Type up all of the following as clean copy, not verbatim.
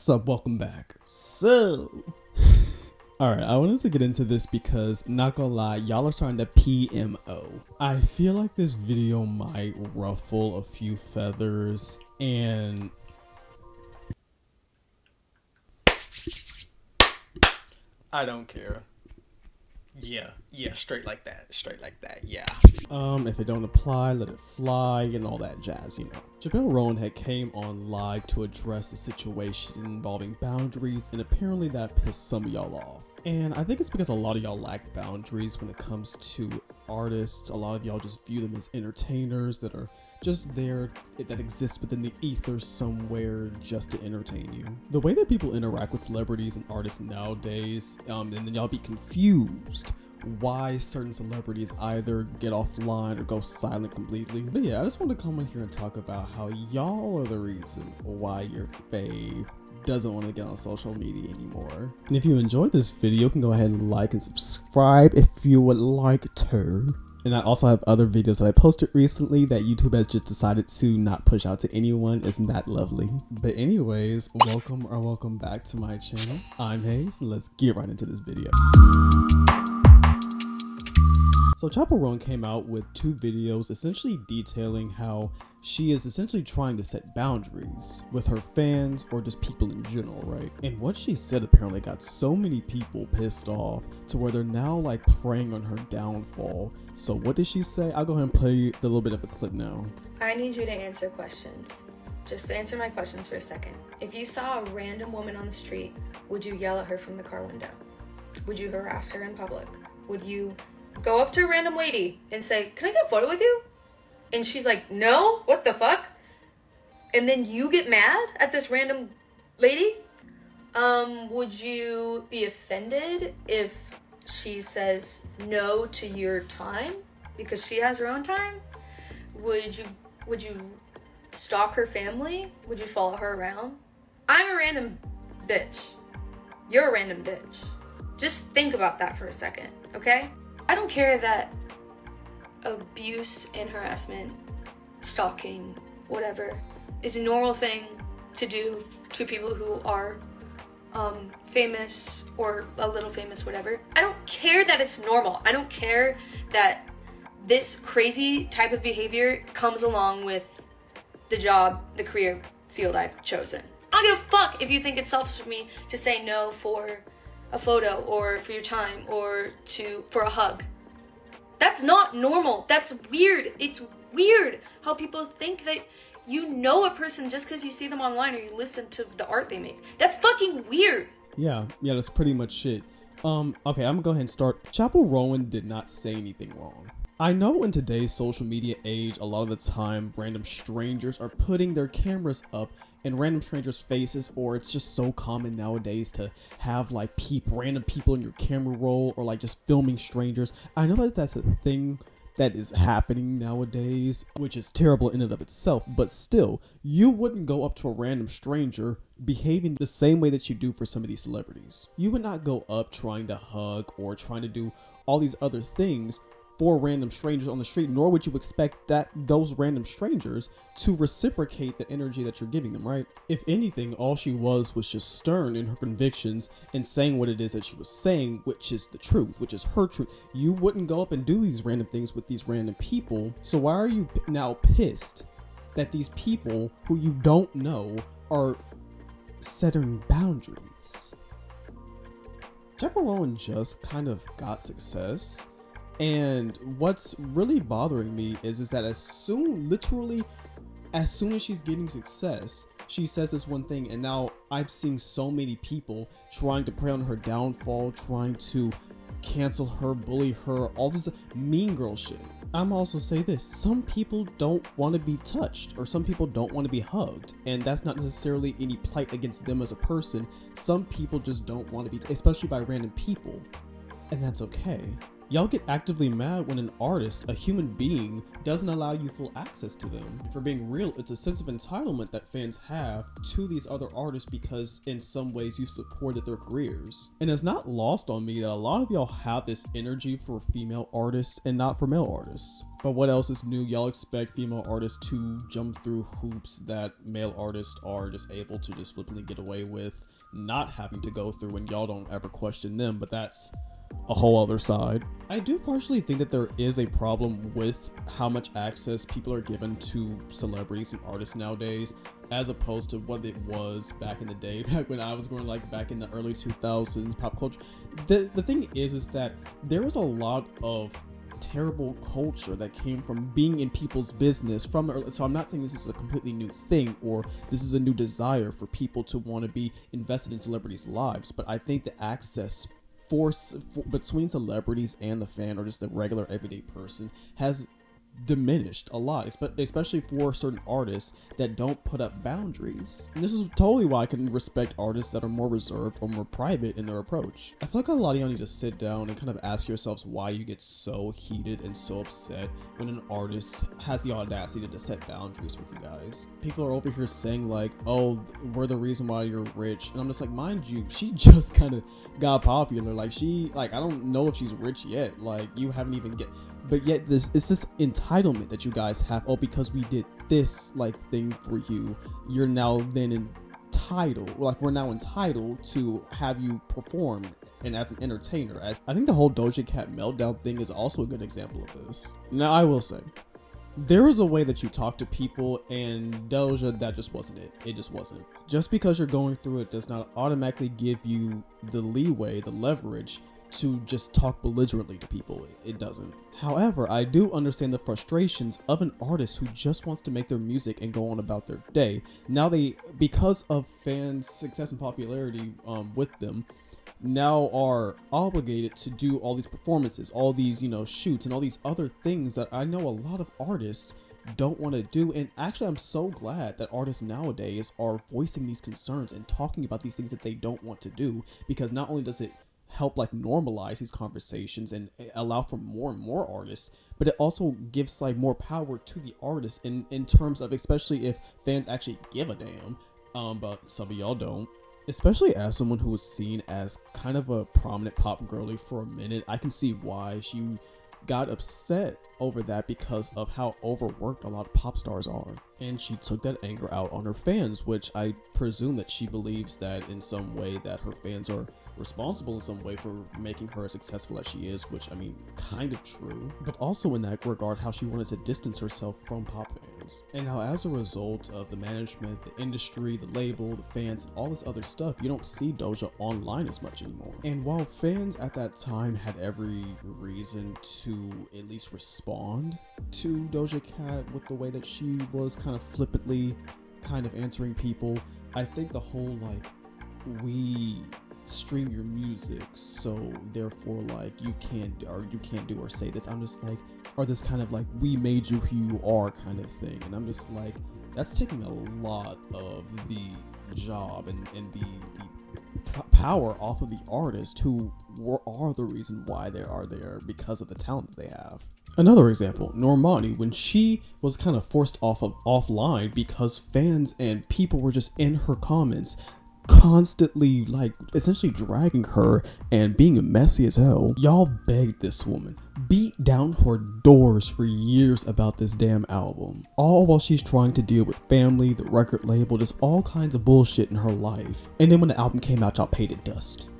What's up? Welcome back. Alright, I wanted to get into this because, not gonna lie, y'all are starting to PMO. I feel like this video might ruffle a few feathers, and I don't care. Yeah, straight like that, yeah. If it don't apply, let it fly, and all that jazz, you know. Chappelle Rowan had came on live to address a situation involving boundaries, and apparently that pissed some of y'all off. And I think it's because a lot of y'all lack boundaries when it comes to artists. A lot of y'all just view them as entertainers that are just there, that exist within the ether somewhere just to entertain you. The way that people interact with celebrities and artists nowadays, and then y'all be confused why certain celebrities either get offline or go silent completely. But yeah, I just want to come in here and talk about how y'all are the reason why your fave doesn't want to get on social media anymore. And if you enjoyed this video, you can go ahead and like and subscribe if you would like to. And I also have other videos that I posted recently that YouTube has just decided to not push out to anyone. Isn't that lovely? But anyways, welcome back to my channel. I'm Hayes, and let's get right into this video. So Chappelle Rowan came out with 2 videos essentially detailing how she is essentially trying to set boundaries with her fans or just people in general, right? And what she said apparently got so many people pissed off to where they're now like preying on her downfall. So what did she say? I'll go ahead and play the little bit of a clip now. I need you to answer questions. Just answer my questions for a second. If you saw a random woman on the street, would you yell at her from the car window? Would you harass her in public? Would you go up to a random lady and say, "Can I get a photo with you?" And she's like, "No, what the fuck?" And then you get mad at this random lady? Would you be offended if she says no to your time because she has her own time? Would you stalk her family? Would you follow her around? I'm a random bitch. You're a random bitch. Just think about that for a second, okay? I don't care that abuse and harassment, stalking, whatever, is a normal thing to do to people who are famous or a little famous, whatever. I don't care that it's normal. I don't care that this crazy type of behavior comes along with the job, the career field I've chosen. I don't give a fuck if you think it's selfish of me to say no for a photo or for your time or for a hug. That's not normal. That's weird. It's weird how people think that you know a person just because you see them online or you listen to the art they make. That's fucking weird. Yeah, that's pretty much it. Okay, I'm gonna go ahead and start. Chappelle Rowan did not say anything wrong. I know in today's social media age, a lot of the time, random strangers are putting their cameras up in random strangers' faces, or it's just so common nowadays to have like random people in your camera roll, or like just filming strangers. I know that that's a thing that is happening nowadays, which is terrible in and of itself, but still, you wouldn't go up to a random stranger behaving the same way that you do for some of these celebrities. You would not go up trying to hug or trying to do all these other things for random strangers on the street, nor would you expect that those random strangers to reciprocate the energy that you're giving them, right? If anything, all she was just stern in her convictions and saying what it is that she was saying, which is the truth, which is her truth. You wouldn't go up and do these random things with these random people. So why are you now pissed that these people who you don't know are setting boundaries? Chappelle Rowan just kind of got success. And what's really bothering me is that as soon as she's getting success, she says this one thing, and now I've seen so many people trying to prey on her downfall, trying to cancel her, bully her, all this mean girl shit. I'm also say this, some people don't want to be touched, or some people don't want to be hugged, and that's not necessarily any plight against them as a person. Some people just don't want to be, especially by random people, and that's okay. Y'all get actively mad when an artist, a human being, doesn't allow you full access to them. For being real, it's a sense of entitlement that fans have to these other artists because in some ways you supported their careers. And it's not lost on me that a lot of y'all have this energy for female artists and not for male artists. But what else is new? Y'all expect female artists to jump through hoops that male artists are just able to just flippantly get away with not having to go through, and y'all don't ever question them, but that's a whole other side. I do partially think that there is a problem with how much access people are given to celebrities and artists nowadays, as opposed to what it was back in the day, back when I was going, like back in the early 2000s pop culture. The thing is that there was a lot of terrible culture that came from being in people's business so I'm not saying this is a completely new thing or this is a new desire for people to want to be invested in celebrities' lives, but I think the access between celebrities and the fan or just the regular everyday person has diminished a lot, especially for certain artists that don't put up boundaries. And this is totally why I can respect artists that are more reserved or more private in their approach. I feel like a lot of y'all need to sit down and kind of ask yourselves why you get so heated and so upset when an artist has the audacity to set boundaries with you guys. People are over here saying like, oh, we're the reason why you're rich, and I'm just like, mind you, she just kind of got popular. Like I don't know if she's rich yet. Like you haven't even but yet it's this entitlement that you guys have. Oh, because we did this like thing for you, you're now then entitled. Like we're now entitled to have you perform and as an entertainer. As I think the whole Doja Cat meltdown thing is also a good example of this. Now I will say, there is a way that you talk to people, and Doja, that just wasn't it. It just wasn't. Just because you're going through it does not automatically give you the leeway, the leverage to just talk belligerently to people. It doesn't. However, I do understand the frustrations of an artist who just wants to make their music and go on about their day. Now because of fans' success and popularity with them, now are obligated to do all these performances, all these, shoots and all these other things that I know a lot of artists don't want to do. And actually, I'm so glad that artists nowadays are voicing these concerns and talking about these things that they don't want to do, because not only does it help like normalize these conversations and allow for more and more artists, but it also gives like more power to the artist in terms of, especially if fans actually give a damn, but some of y'all don't. Especially as someone who was seen as kind of a prominent pop girly for a minute, I can see why she got upset over that, because of how overworked a lot of pop stars are. And she took that anger out on her fans, which I presume that she believes that in some way that her fans are responsible in some way for making her as successful as she is, which I mean, kind of true, but also in that regard how she wanted to distance herself from pop fans. And how as a result of the management, the industry, the label, the fans, and all this other stuff, you don't see Doja online as much anymore. And while fans at that time had every reason to at least respond to Doja Cat with the way that she was kind of flippantly kind of answering people, I think the whole like, we stream your music, so therefore like you can't do or say this, I'm just like, or this kind of like, we made you who you are kind of thing. And I'm just like, that's taking a lot of the job and the power off of the artist, who are the reason why they are there, because of the talent that they have. Another example, Normani, when she was kind of forced offline because fans and people were just in her comments constantly like essentially dragging her and being messy as hell. Y'all begged this woman, beat down her doors for years about this damn album, all while she's trying to deal with family, the record label, just all kinds of bullshit in her life. And then when the album came out, y'all paid it dust.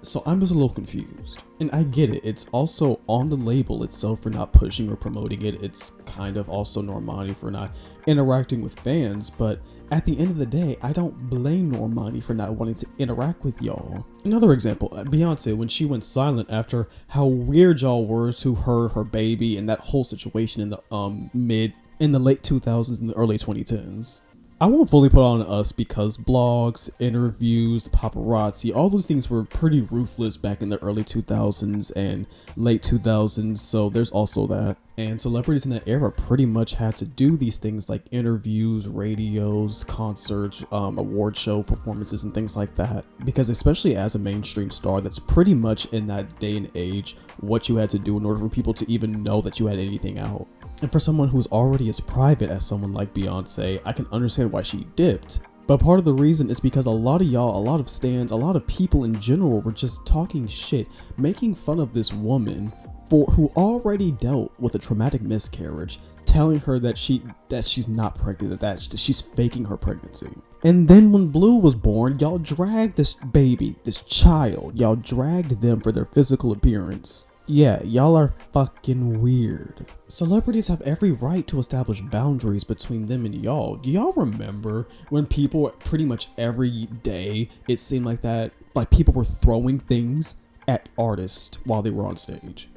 So I'm just a little confused. And I get it, it's also on the label itself for not pushing or promoting it. It's kind of also Normani for not interacting with fans, but at the end of the day, I don't blame Normani for not wanting to interact with y'all. Another example, Beyonce, when she went silent after how weird y'all were to her baby, and that whole situation in the late 2000s and the early 2010s. I won't fully put on us because blogs, interviews, paparazzi, all those things were pretty ruthless back in the early 2000s and late 2000s, so there's also that. And celebrities in that era pretty much had to do these things like interviews, radios, concerts, award show performances, and things like that. Because especially as a mainstream star, that's pretty much in that day and age what you had to do in order for people to even know that you had anything out. And for someone who's already as private as someone like Beyonce, I can understand why she dipped. But part of the reason is because a lot of y'all, a lot of stans, a lot of people in general were just talking shit, making fun of this woman who already dealt with a traumatic miscarriage, telling her that she's not pregnant, that she's faking her pregnancy. And then when Blue was born, y'all dragged this baby, this child, y'all dragged them for their physical appearance. Yeah, y'all are fucking weird. Celebrities have every right to establish boundaries between them and y'all. Do y'all remember when people pretty much every day, it seemed like that, like people were throwing things at artists while they were on stage?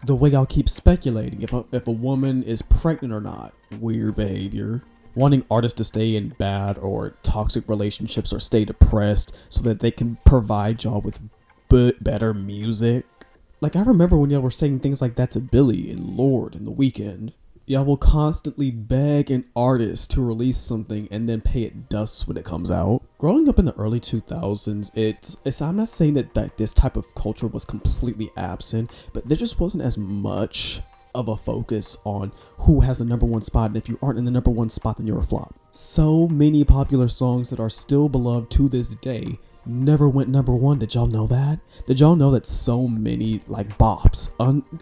The way y'all keep speculating if a woman is pregnant or not, weird behavior. Wanting artists to stay in bad or toxic relationships or stay depressed so that they can provide y'all with better music. Like, I remember when y'all were saying things like that to Billy and Lord in The Weeknd. Y'all will constantly beg an artist to release something and then pay it dust when it comes out. Growing up in the early 2000s, I'm not saying that this type of culture was completely absent, but there just wasn't as much of a focus on who has the number one spot, and if you aren't in the number one spot, then you're a flop. So many popular songs that are still beloved to this day never went number one. Did y'all know that? Did y'all know that so many like bops,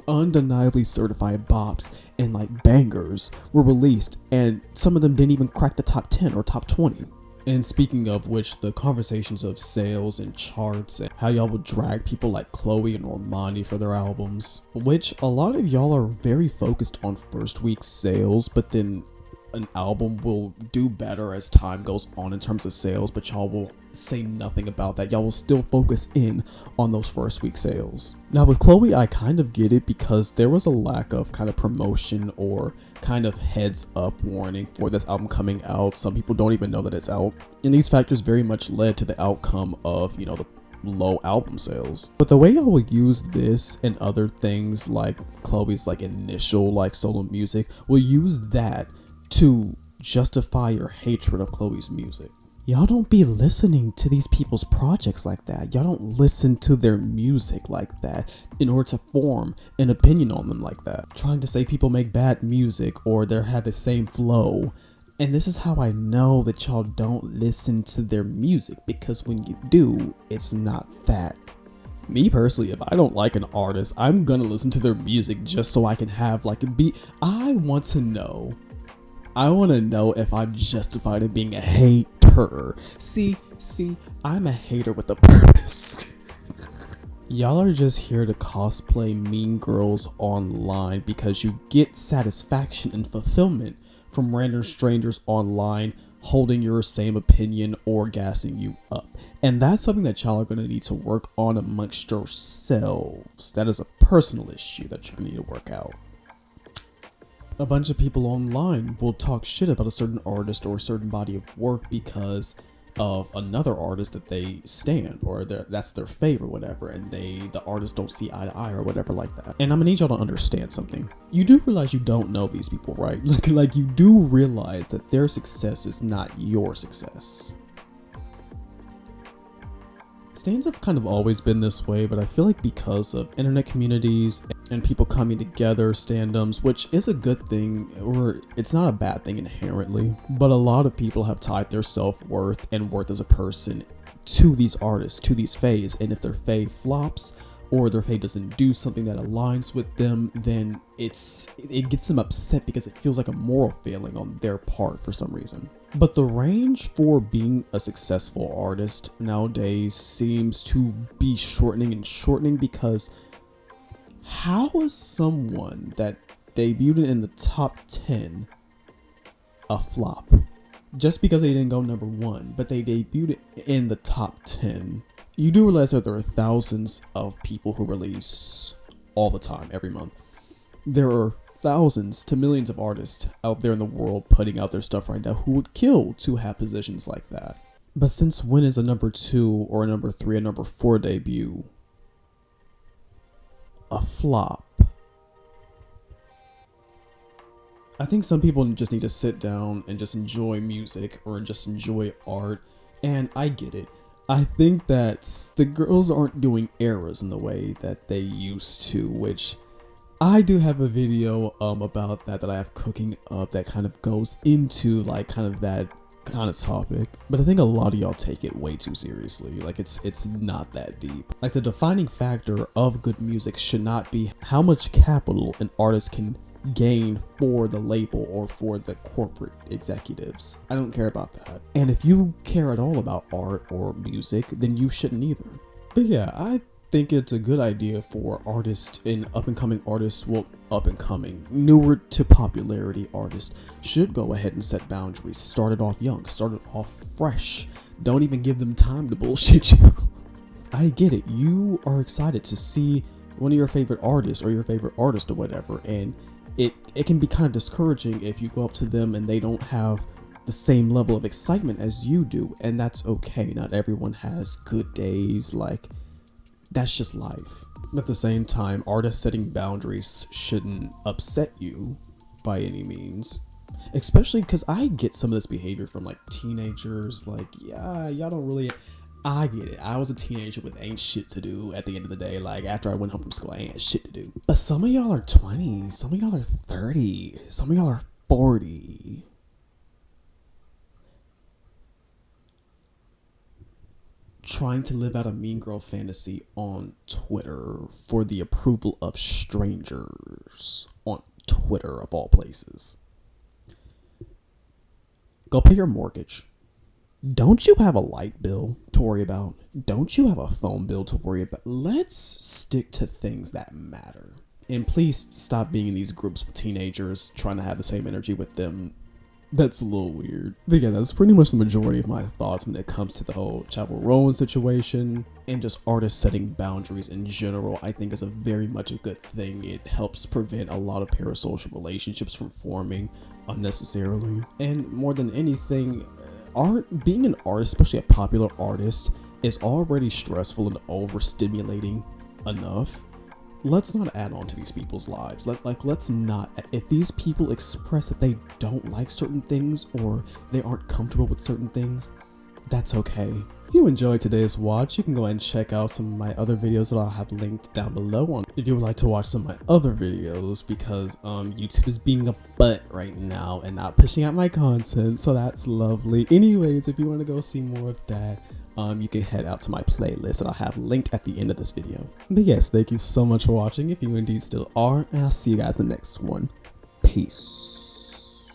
undeniably certified bops and like bangers were released, and some of them didn't even crack the top 10 or top 20? And speaking of which, the conversations of sales and charts and how y'all would drag people like Chloe and Normani for their albums, which a lot of y'all are very focused on first week sales, but then an album will do better as time goes on in terms of sales, but y'all will say nothing about that. Y'all will still focus in on those first week sales. Now with Chloe, I kind of get it because there was a lack of kind of promotion or kind of heads up warning for this album coming out. Some people don't even know that it's out, and these factors very much led to the outcome of, the low album sales. But the way y'all will use this and other things like Chloe's like initial like solo music, will use that to justify your hatred of Chloe's music. Y'all don't be listening to these people's projects like that. Y'all don't listen to their music like that in order to form an opinion on them like that. Trying to say people make bad music or they have the same flow. And this is how I know that y'all don't listen to their music, because when you do, it's not that. Me personally, if I don't like an artist, I'm gonna listen to their music just so I can have like a beat. I want to know if I'm justified in being a hater. See, I'm a hater with a purpose. Y'all are just here to cosplay mean girls online because you get satisfaction and fulfillment from random strangers online holding your same opinion or gassing you up. And that's something that y'all are going to need to work on amongst yourselves. That is a personal issue that you're going to need to work out. A bunch of people online will talk shit about a certain artist or a certain body of work because of another artist that they stan, or that's their fave or whatever, and the artists don't see eye to eye or whatever like that. And I'm gonna need y'all to understand something. You do realize you don't know these people, right? Like you do realize that their success is not your success. Stans have kind of always been this way, but I feel like because of internet communities and people coming together, standums, which is a good thing, or it's not a bad thing inherently, but a lot of people have tied their self-worth and worth as a person to these artists, to these faves, and if their fave flops or their fave doesn't do something that aligns with them, then it gets them upset because it feels like a moral failing on their part for some reason. But the range for being a successful artist nowadays seems to be shortening because how is someone that debuted in the top 10 a flop? Just because they didn't go number 1, but they debuted in the top 10. You do realize that there are thousands of people who release all the time, every month. There are thousands to millions of artists out there in the world putting out their stuff right now who would kill to have positions like that. But since when is a number 2 or a number 3 or number 4 debut a flop? I think some people just need to sit down and just enjoy music or just enjoy art, and I get it. I think that the girls aren't doing eras in the way that they used to, which I do have a video about that I have cooking up that kind of goes into like kind of that kind of topic, but I think a lot of y'all take it way too seriously. Like it's not that deep. Like the defining factor of good music should not be how much capital an artist can gain for the label or for the corporate executives. I don't care about that. And if you care at all about art or music, then you shouldn't either. But yeah, I think it's a good idea for artists and up-and-coming artists, well, up-and-coming, newer to popularity artists should go ahead and set boundaries. Start it off young, start it off fresh. Don't even give them time to bullshit you. I get it. You are excited to see one of your favorite artists or your favorite artist or whatever, and it can be kind of discouraging if you go up to them and they don't have the same level of excitement as you do, and that's okay. Not everyone has good days, like that's just life. At the same time, artists setting boundaries shouldn't upset you by any means, especially because I get some of this behavior from like teenagers, like, yeah, y'all don't really, I get it. I was a teenager with ain't shit to do at the end of the day. Like after I went home from school, I ain't had shit to do. But some of y'all are 20, some of y'all are 30, some of y'all are 40. Trying to live out a mean girl fantasy on Twitter for the approval of strangers on Twitter of all places. Go pay your mortgage. Don't you have a light bill to worry about? Don't you have a phone bill to worry about? Let's stick to things that matter. And please stop being in these groups with teenagers trying to have the same energy with them. That's a little weird. But yeah, that's pretty much the majority of my thoughts when it comes to the whole Chappell Rowan situation and just artists setting boundaries in general. I think is a very much a good thing. It helps prevent a lot of parasocial relationships from forming unnecessarily. And more than anything, being an artist, especially a popular artist, is already stressful and overstimulating enough. Let's not add on to these people's lives. Let's not. If these people express that they don't like certain things or they aren't comfortable with certain things, that's okay. If you enjoyed today's watch, you can go ahead and check out some of my other videos that I'll have linked down below if you would like to watch some of my other videos, because YouTube is being a butt right now and not pushing out my content, so that's lovely. Anyways, if you want to go see more of that, you can head out to my playlist that I'll have linked at the end of this video. But yes, thank you so much for watching, if you indeed still are, and I'll see you guys in the next one. Peace.